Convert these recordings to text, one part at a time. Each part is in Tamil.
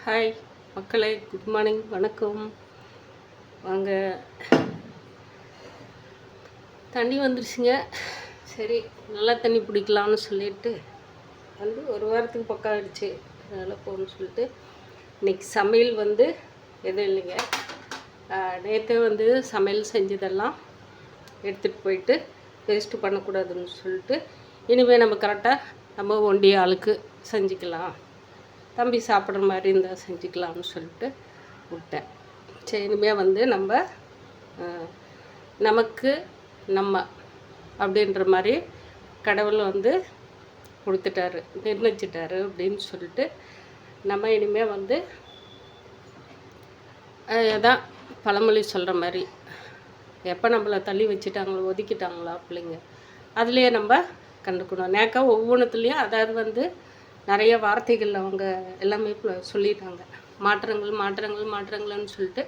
ஹாய் மக்களே, குட் மார்னிங், வணக்கம். வாங்க, தண்ணி வந்துருச்சுங்க. சரி, நல்லா தண்ணி பிடிக்கலாம்னு சொல்லிட்டு வந்து ஒரு வாரத்துக்கு பக்கம் ஆகிடுச்சு. அதனால் போகணும்னு சொல்லிட்டு இன்றைக்கி சமையல் வந்து எதுவும் இல்லைங்க. நேற்று வந்து சமையல் செஞ்சதெல்லாம் எடுத்துகிட்டு போயிட்டு வேஸ்ட்டு பண்ணக்கூடாதுன்னு சொல்லிட்டு இனிமேல் நம்ம கரெக்டாக நம்ம ஒண்டி ஆளுக்கு செஞ்சுக்கலாம், தம்பி சாப்பிட்ற மாதிரி இருந்தால் செஞ்சுக்கலாம்னு சொல்லிட்டு விட்டேன். சரி, இனிமேல் வந்து நமக்கு நம்ம அப்படின்ற மாதிரி கடவுள் வந்து கொடுத்துட்டாரு, நிர்ணயிச்சிட்டாரு அப்படின்னு சொல்லிட்டு நம்ம இனிமேல் வந்து அதான் பழமொழி சொல்கிற மாதிரி, எப்போ நம்மளை தள்ளி வச்சுட்டாங்களோ ஒதுக்கிட்டாங்களா பிள்ளைங்க, அதுலேயே நம்ம கண்டுக்கணும். நேக்கா ஒவ்வொன்றுத்துலேயும் அதாவது வந்து நிறைய வார்த்தைகள் அவங்க எல்லாமே சொல்லிட்டாங்க. மாற்றங்கள்னு சொல்லிட்டு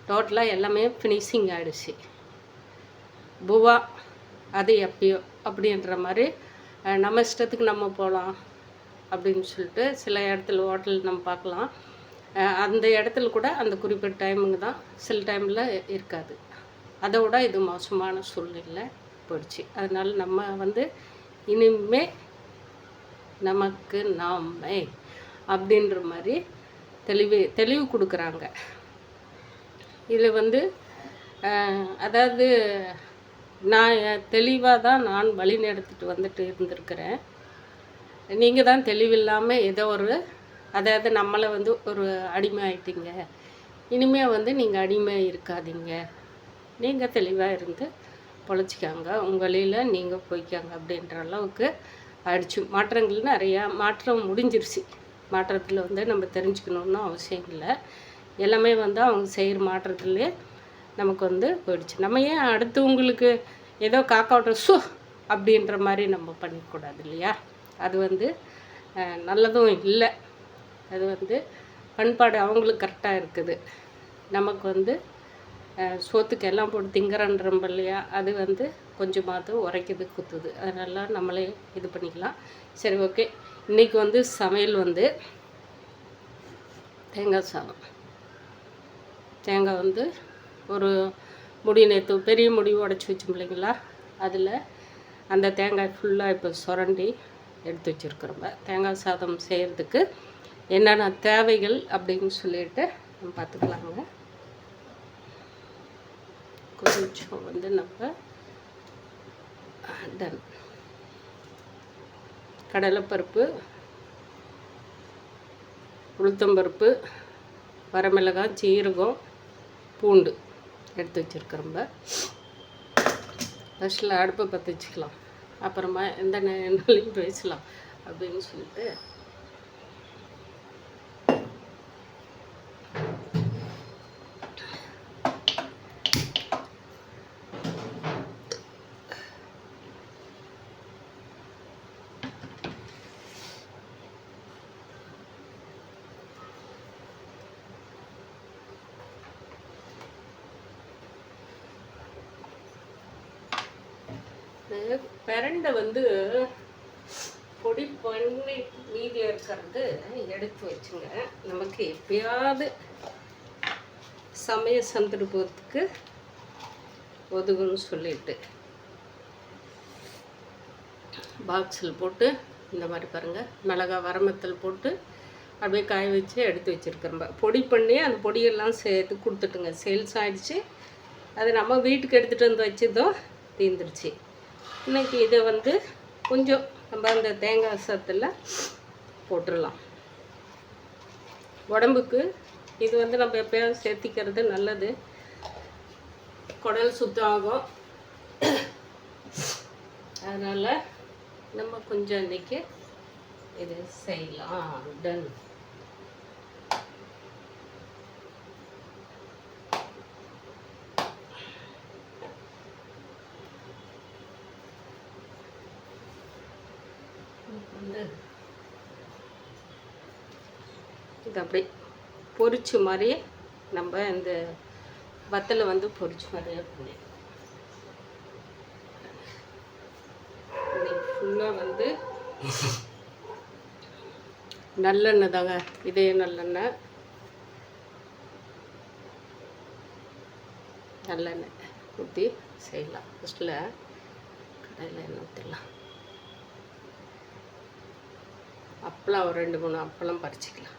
டோட்டலாக எல்லாமே ஃபினிஷிங் ஆகிடுச்சு. புவா அது எப்பயோ அப்படின்ற மாதிரி நம்ம இஷ்டத்துக்கு நம்ம போகலாம் அப்படின்னு சொல்லிட்டு சில இடத்துல ஹோட்டல் நம்ம பார்க்கலாம். அந்த இடத்துல கூட அந்த குறிப்பிட்ட டைமுங்க தான், சில டைமில் இருக்காது. அதை விட இது மோசமான சூழ்நிலை போயிடுச்சு. அதனால் நம்ம வந்து இனிமே நமக்கு நாமே அப்படின்ற மாதிரி தெளிவு கொடுக்குறாங்க. இதில் வந்து அதாவது நான் தெளிவாக தான் நான் வழி நடத்திட்டு வந்துட்டு இருந்திருக்கிறேன். நீங்கள் தான் தெளிவில்லாமல் ஏதோ ஒரு அதாவது நம்மளை வந்து ஒரு அடிமை ஆகிட்டீங்க. இனிமேல் வந்து நீங்கள் அடிமை இருக்காதீங்க, நீங்கள் தெளிவாக இருந்து பொழைச்சிக்காங்க, உங்கள் வழியில் நீங்கள் போய்க்காங்க அப்படின்ற அளவுக்கு ஆயிடுச்சு. மாற்றங்கள் நிறையா மாற்றம் முடிஞ்சிருச்சு. மாற்றத்தில் வந்து நம்ம தெரிஞ்சுக்கணுன்னு அவசியம் இல்லை. எல்லாமே வந்து அவங்க செய்கிற மாற்றத்துலேயே நமக்கு வந்து போயிடுச்சு. நம்ம ஏன் அடுத்தவங்களுக்கு ஏதோ காக்காவோட அப்படின்ற மாதிரி நம்ம பண்ணிக்கூடாது இல்லையா? அது வந்து நல்லதும் இல்லை. அது வந்து பண்பாடு அவங்களுக்கு கரெக்டாக இருக்குது. நமக்கு வந்து சோத்துக்கு எல்லாம் போட்டு திங்கிறன்றம்ப இல்லையா? அது வந்து கொஞ்சமாவது உரைக்குது, குத்துது. அதனால நம்மளே இது பண்ணிக்கலாம். சரி, ஓகே. இன்றைக்கி வந்து சமையல் வந்து தேங்காய் சாதம். தேங்காய் வந்து ஒரு முடி, நேற்று பெரிய முடி உடச்சி வச்சோம் இல்லைங்களா? அதில் அந்த தேங்காய் ஃபுல்லாக இப்போ சுரண்டி எடுத்து வச்சுருக்குறோம்ப. தேங்காய் சாதம் செய்கிறதுக்கு என்னென்ன தேவைகள் அப்படின்னு சொல்லிட்டு நம்ம பார்த்துக்கலாங்க. கொஞ்சம் வந்து நம்ம டன் கடலைப்பருப்பு, உளுத்தம்பருப்பு, வரமிளகாய், சீரகம், பூண்டு எடுத்து வச்சுருக்கிறோம்ப. ஃபஸ்ட்டில் அடுப்பை பற்ற வச்சுக்கலாம், அப்புறமா எந்த எண்ணெயிலையும் பேசலாம் அப்படின்னு சொல்லிட்டு பிரண்டை வந்து பொடி பண்ணி மீதி இருக்கிறது எடுத்து வச்சுங்க. நமக்கு எப்பயாவது சமய சந்தர்ப்பத்துக்கு ஒதுகுன்னு சொல்லிட்டு பாக்ஸில் போட்டு இந்த மாதிரி பாருங்கள், மிளகாய் வரமத்தல் போட்டு அப்படியே காய வச்சு எடுத்து வச்சுருக்கிறோம். பொடி பண்ணி அந்த பொடியெல்லாம் சேர்த்து கொடுத்துட்டுங்க. சேல்ஸ் ஆகிடுச்சு. அது நம்ம வீட்டுக்கு எடுத்துகிட்டு வந்து வச்சதும் தீர்ந்துருச்சு. இன்றைக்கி இதை வந்து கொஞ்சம் நம்ம அந்த தேங்காய் சாதத்தில் போட்டுடலாம். உடம்புக்கு இது வந்து நம்ம எப்போயாவது சேர்த்திக்கிறது நல்லது. குடல் சுத்தம் ஆகும். அதனால் நம்ம கொஞ்சம் இன்றைக்கி இது செய்யலாம். டன். இது அப்படி பொரிச்சு மாதிரி நம்ம இந்த வத்தலை வந்து பொரிச்சு மாதிரியே பண்ணி ஃபுல்லாக வந்து நல்லெண்ணெய் தாங்க. இதே நல்லெண்ணெய் நல்லெண்ணெய் ஊற்றி செய்யலாம். ஃபஸ்ட்டில் கடையில் எண்ணெய் ஊற்றிடலாம். அப்பளம் ஒரு 2-3 அப்பளம் பறிச்சிக்கலாம்.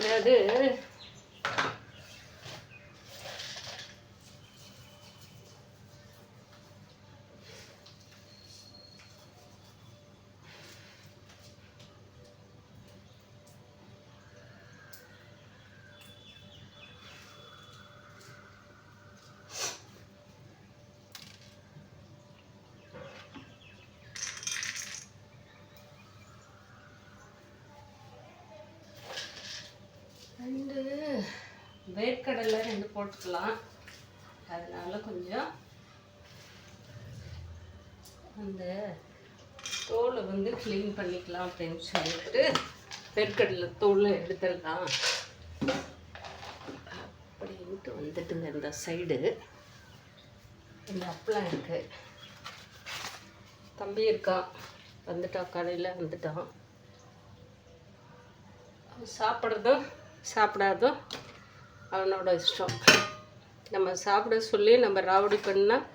அதாவது வேர்க்கடலை 2 போட்டுக்கலாம். அதனால கொஞ்சம் அந்த தோலை வந்து க்ளீன் பண்ணிக்கலாம் அப்படின்னு சொல்லிட்டு வேர்க்கடலை தோலை எடுத்துடலாம் அப்படின்ட்டு வந்துட்டுங்க. இந்த சைடு இந்த அப்பளம் இருக்குது. தம்பி இருக்கான், வந்துட்டான், கடையில் வந்துட்டான். சாப்பிட்றதும் சாப்பிடாதும் அவனோட இஷ்டம். நம்ம சாப்பிட சொல்லி நம்ம ராவடி பண்ணால்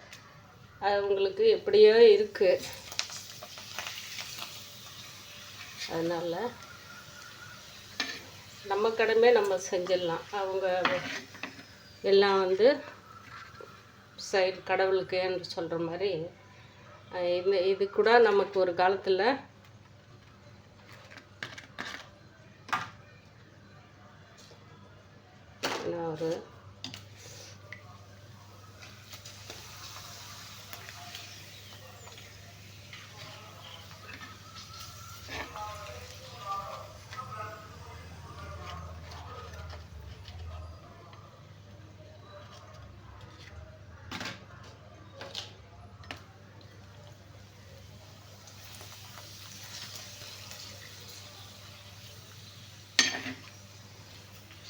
அவங்களுக்கு எப்படியோ இருக்குது. அதனால் நம்ம கடமை நம்ம செஞ்சிடலாம். அவங்க எல்லாம் வந்து சைடு கடவுளுக்கு என்று சொல்கிற மாதிரி இது கூட நமக்கு ஒரு காலத்தில் ஒரு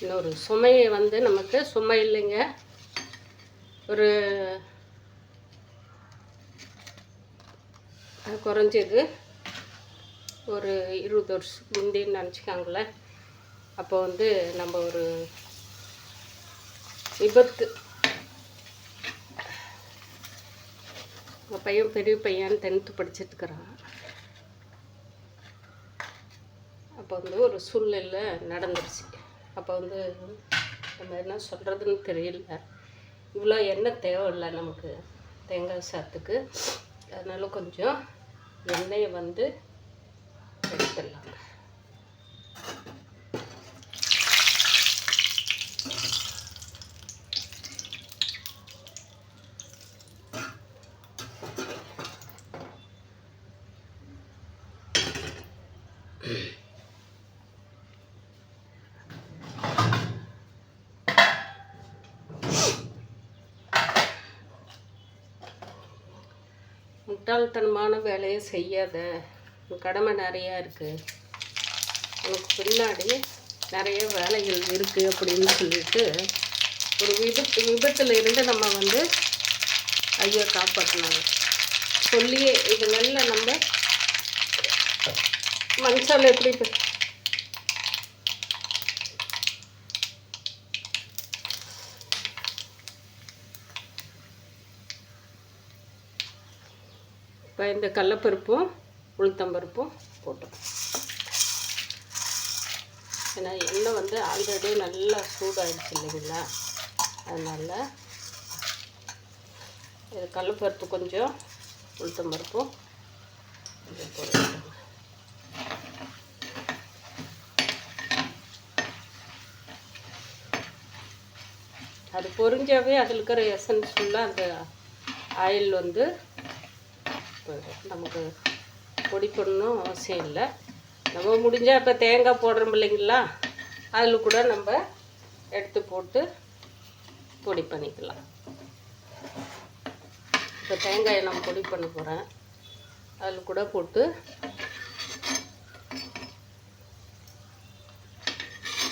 இன்னொரு சுமையை வந்து நமக்கு சுமை இல்லைங்க. ஒரு குறைஞ்சது ஒரு 20 வருஷம் முந்தின்னு நினச்சிக்காங்களேன். அப்போ வந்து நம்ம ஒரு விபத்து, உங்கள் பையன் பெரிய பையன் 10th படிச்சிட்டுருக்கிறான். அப்போ வந்து ஒரு சூழ்நிலை நடந்துருச்சு. அப்போ வந்து நம்ம என்ன சொல்கிறதுன்னு தெரியல. இவ்வளோ எண்ணெய் தேவையில்லை நமக்கு தேங்காய் சாத்துக்கு. அதனால் கொஞ்சம் எண்ணெயை வந்து எடுத்துடலாம். முட்டாள்தனமான வேலையை செய்யாத, கடமை நிறையா இருக்குது, உனக்கு பின்னாடி நிறைய வேலைகள் இருக்குது அப்படின்னு சொல்லிட்டு ஒரு விபத்தில் இருந்து நம்ம வந்து ஐயா காப்பாற்றினாங்க சொல்லியே. இது நல்ல நம்ம மனுஷால் எப்படி இப்போ இந்த கடலைப்பருப்பும் உளுத்தம்பருப்பும் போட்டோம். ஏன்னா எண்ணெய் வந்து ஆல்ரெடி நல்லா சூடாகிடுச்சு இல்லைங்களா. அதனால் இது கடலைப்பருப்பு கொஞ்சம் உளுத்தம்பருப்பும் கொஞ்சம் போட்டுக்கோங்க. அது பொரிஞ்சாவே அதில் இருக்கிற எசன்ஸ் ஃபுல்லாக அந்த ஆயில் வந்து நமக்கு பொடி பண்ணணும் அவசியம் இல்லை. நம்ம முடிஞ்சால் இப்போ தேங்காய் போடுறோம் இல்லைங்களா, அதில் கூட நம்ம எடுத்து போட்டு பொடி பண்ணிக்கலாம். இப்போ தேங்காயை நான் பொடி பண்ண போகிறேன். அதில் கூட போட்டு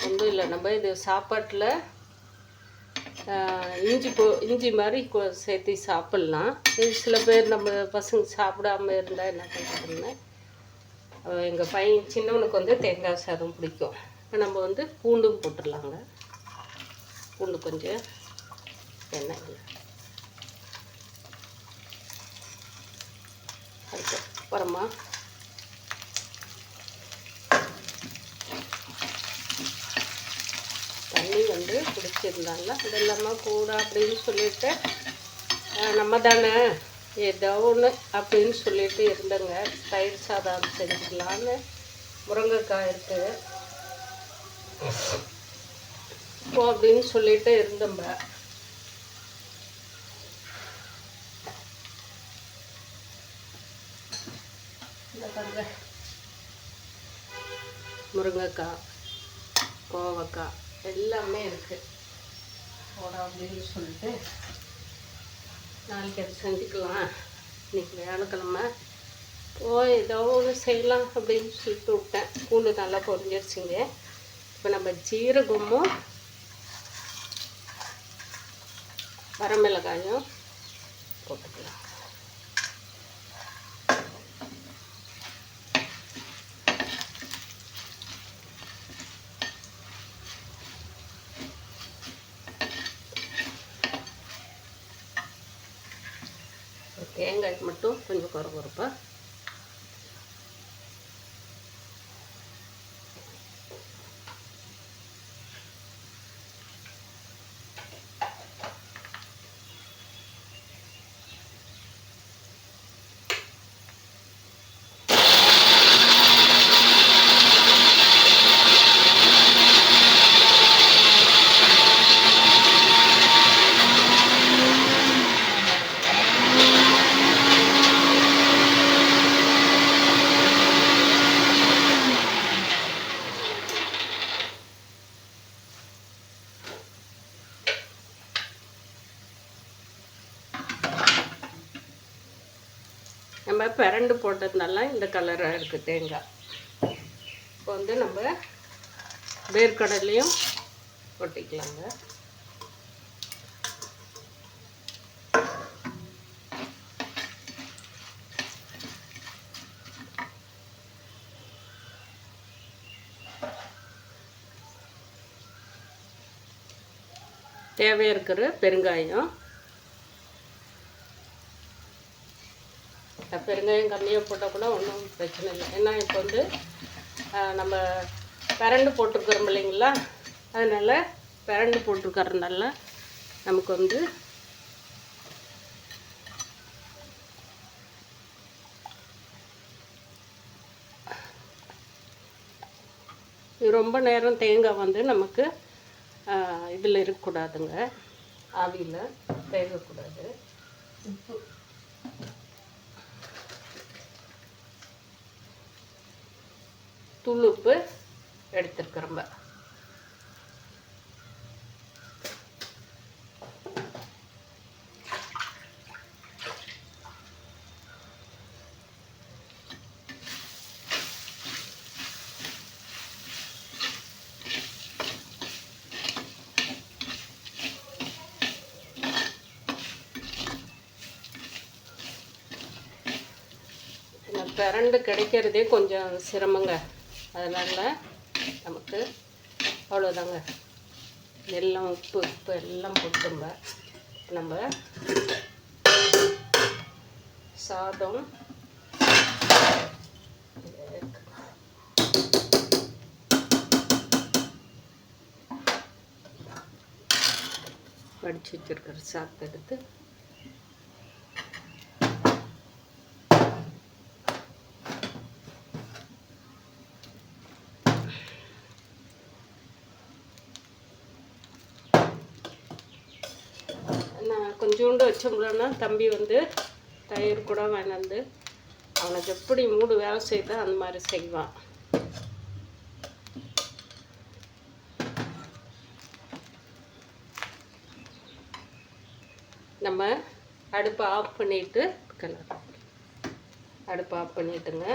ஒன்றும் இல்லை, நம்ம இது சாப்பாட்டில் இஞ்சி மாதிரி சேர்த்து சாப்பிட்லாம். இது சில பேர் நம்ம பசங்க சாப்பிடாம இருந்தால் என்ன பண்ணுறதுன்னு, எங்கள் பையன் சின்னவனுக்கு வந்து தேங்காய் சாதம் பிடிக்கும். இப்போ நம்ம வந்து பூண்டும் போட்டுடலாங்க. பூண்டு கொஞ்சம் எண்ணெய், அதுக்கப்புறமா தண்ணி வந்து பிடிச்சிருந்தாங்க. அதெல்லாமா கூட அப்படின்னு சொல்லிட்டு நம்ம தானே ஏதோ ஒன்று அப்படின்னு சொல்லிட்டு இருந்தேங்க. தயிர் சாதம் செஞ்சுக்கலான்னு முருங்கைக்காய் இருக்குது இப்போ அப்படின்னு சொல்லிட்டு இருந்தோம்ப. இந்த பாருங்க, முருங்கைக்காய், கோவக்காய் எல்லாமே இருக்குது போட அப்படின்னு சொல்லிட்டு நாளைக்கு அது செஞ்சுக்கலாம். இன்றைக்கி வியாழக்கிழமை ஏதோ ஒன்று செய்யலாம் அப்படின்னு சொல்லிட்டு விட்டேன். பூண்டு நல்லா பொரிஞ்சிருச்சுங்க. இப்போ நம்ம ஜீரகமும் வரமிளகாயும் போட்டுக்கலாம். தேங்காய்க்கு மட்டும் கொஞ்சம் குறப்பாக நம்ம பிரண்டு போட்டதுனால இந்த கலராக இருக்குது தேங்காய். இப்போ வந்து நம்ம வேர்க்கடலையும் கொட்டிக்கலாங்க. தேவையாக இருக்கிற பெருங்காயம், பெருங்காயம் கம்மியாக போட்டால் கூட ஒன்றும் பிரச்சனை இல்லை. ஏன்னா இப்போ வந்து நம்ம பிரண்டு போட்டிருக்கிறோம் இல்லைங்களா, அதனால் பிரண்டு போட்டிருக்கறதுனால நமக்கு வந்து ரொம்ப நேரம் தேங்காய் வந்து நமக்கு இதில் இருக்கக்கூடாதுங்க, ஆவியில் வேகக்கூடாது. உப்பு, தூள் உப்பு எடுத்துருக்குறோம்ப. பிரண்டு கிடைக்கிறதே கொஞ்சம் சிரமங்க. அதனால் நமக்கு அவ்வளோதாங்க. எல்லாம் உப்பு எல்லாம் போட்டும்ப நம்ம சாதம் வடித்து வச்சுருக்கிற சாதத்தை எடுத்து கொஞ்சோண்டு வச்சோம்னா தம்பி வந்து தயிர் கூட வாங்கிட்டு அவனுக்கு எப்படி மூடு வேலை செய்தோ அந்த மாதிரி செய்வான். நம்ம அடுப்பை ஆஃப் பண்ணிவிட்டு அடுப்பை ஆஃப் பண்ணிட்டுங்க.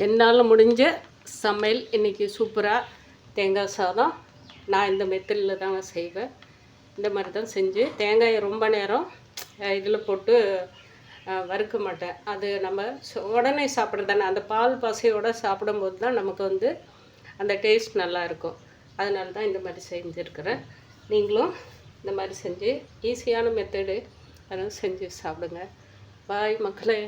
என்னால் முடிஞ்ச சமையல் இன்றைக்கி சூப்பராக தேங்காய் சாதம். நான் இந்த மெத்தடில் தாங்க செய்வேன். இந்த மாதிரி தான் செஞ்சு தேங்காயை ரொம்ப நேரம் இதில் போட்டு வறுக்க மாட்டேன். அது நம்ம உடனே சாப்பிட்றது தானே, அந்த பால் பசையோடு சாப்பிடும்போது தான் நமக்கு வந்து அந்த டேஸ்ட் நல்லாயிருக்கும். அதனால தான் இந்த மாதிரி செஞ்சுருக்கிறேன். நீங்களும் இந்த மாதிரி செஞ்சு ஈஸியான மெத்தடு அதனால் செஞ்சு சாப்பிடுங்க. பாய் மக்களே.